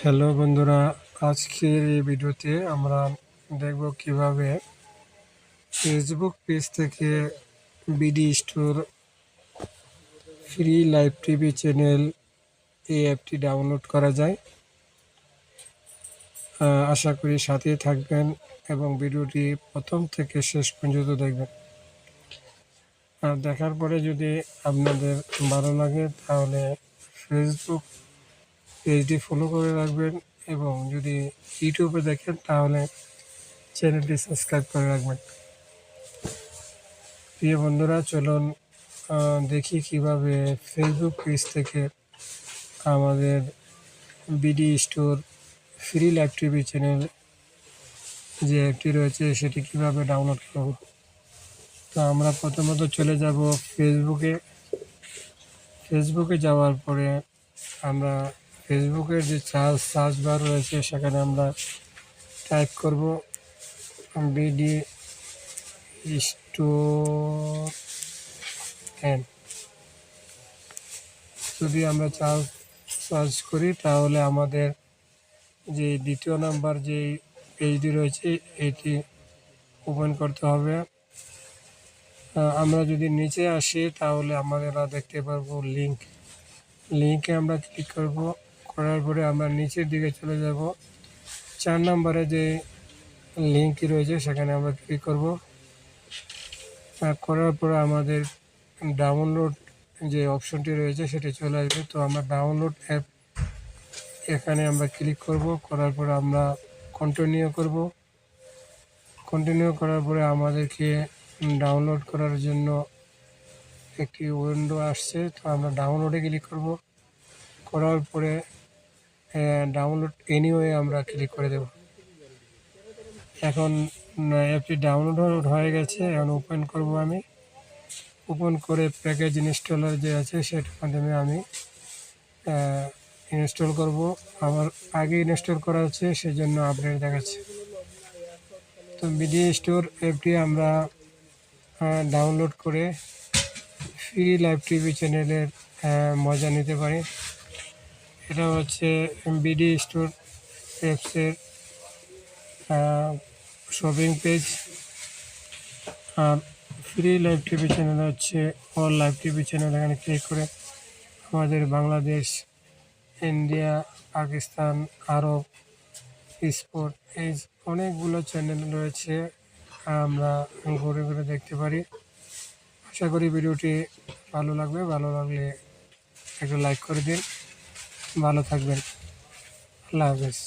Hello বন্ধুরা, আজকের এই ভিডিওতে আমরা দেখব কিভাবে ফেসবুক পেজ থেকে BD store free live TV channel এই অ্যাপটি ডাউনলোড করা যায়। আশা করি সাথেই থাকবেন এবং ভিডিওটি প্রথম থেকে শেষ পর্যন্ত দেখবেন। আর দেখার পরে যদি আপনাদের ভালো লাগে তাহলে ফেসবুক পেজটি ফলো করে রাখবেন এবং যদি ইউটিউবে দেখেন তাহলে চ্যানেলটি সাবস্ক্রাইব করে রাখবেন। প্রিয় বন্ধুরা, চলুন দেখি কিভাবে ফেসবুক পেজ থেকে আমাদের BD store free live TV channel যে অ্যাপটি রয়েছে সেটি কিভাবে ডাউনলোড করব। তো আমরা প্রথমত চলে যাব ফেসবুকে যাওয়ার পরে আমরা ফেসবুকের যে সার্চ বার রয়েছে সেখানে আমরা টাইপ করব বিডি স্টোর অ্যাপ। যদি আমরা সার্চ করি তাহলে আমাদের যে দ্বিতীয় নাম্বার যে পেজটি রয়েছে এটি ওপেন করতে হবে। আমরা যদি নিচে আসি তাহলে আমরা দেখতে পারবো লিঙ্কে আমরা ক্লিক করব। করার পরে আমরা নিচের দিকে চলে যাব। 4 নম্বরে যে লিঙ্কটি রয়েছে সেখানে আমরা ক্লিক করব। করার পরে আমাদের ডাউনলোড যে অপশনটি রয়েছে সেটি চলে আসবে। তো আমরা ডাউনলোড অ্যাপ এখানে আমরা ক্লিক করব। করার পরে আমরা কন্টিনিউ করব। কন্টিনিউ করার পরে আমাদেরকে ডাউনলোড করার জন্য একটি উইন্ডো আসছে। তো আমরা ডাউনলোডে ক্লিক করব। করার পরে ডাউনলোড এনিওয়ে আমরা ক্লিক করে দেব। এখন অ্যাপটি ডাউনলোড হয়ে গেছে। এখন ওপেন করব। আমি ওপেন করে প্যাকেজ ইনস্টলার যে আছে সেটার মাধ্যমে আমি ইনস্টল করব। আমার আগে ইনস্টল করা আছে সেজন্য আপডেট দেখাচ্ছে। তো বিডি স্টোর অ্যাপটি আমরা ডাউনলোড করে ফ্রি লাইভ টিভি চ্যানেলের মজা নিতে পারি। এটা হচ্ছে বিডি স্টোর অ্যাপসের শপিং পেজ। আর ফ্রি লাইভ টিভি চ্যানেল হচ্ছে অল লাইভ টিভি চ্যানেল। এখানে ক্লিক করে আমাদের বাংলাদেশ, ইন্ডিয়া, পাকিস্তান, আরব, স্পোর্ট এই অনেকগুলো চ্যানেল রয়েছে, আমরা ঘুরে ঘুরে দেখতে পারি। আশা করি ভিডিওটি ভালো লাগবে। ভালো লাগলে একটু লাইক করে দিন। ভালো থাকবেন। আল্লাহ হাফেজ।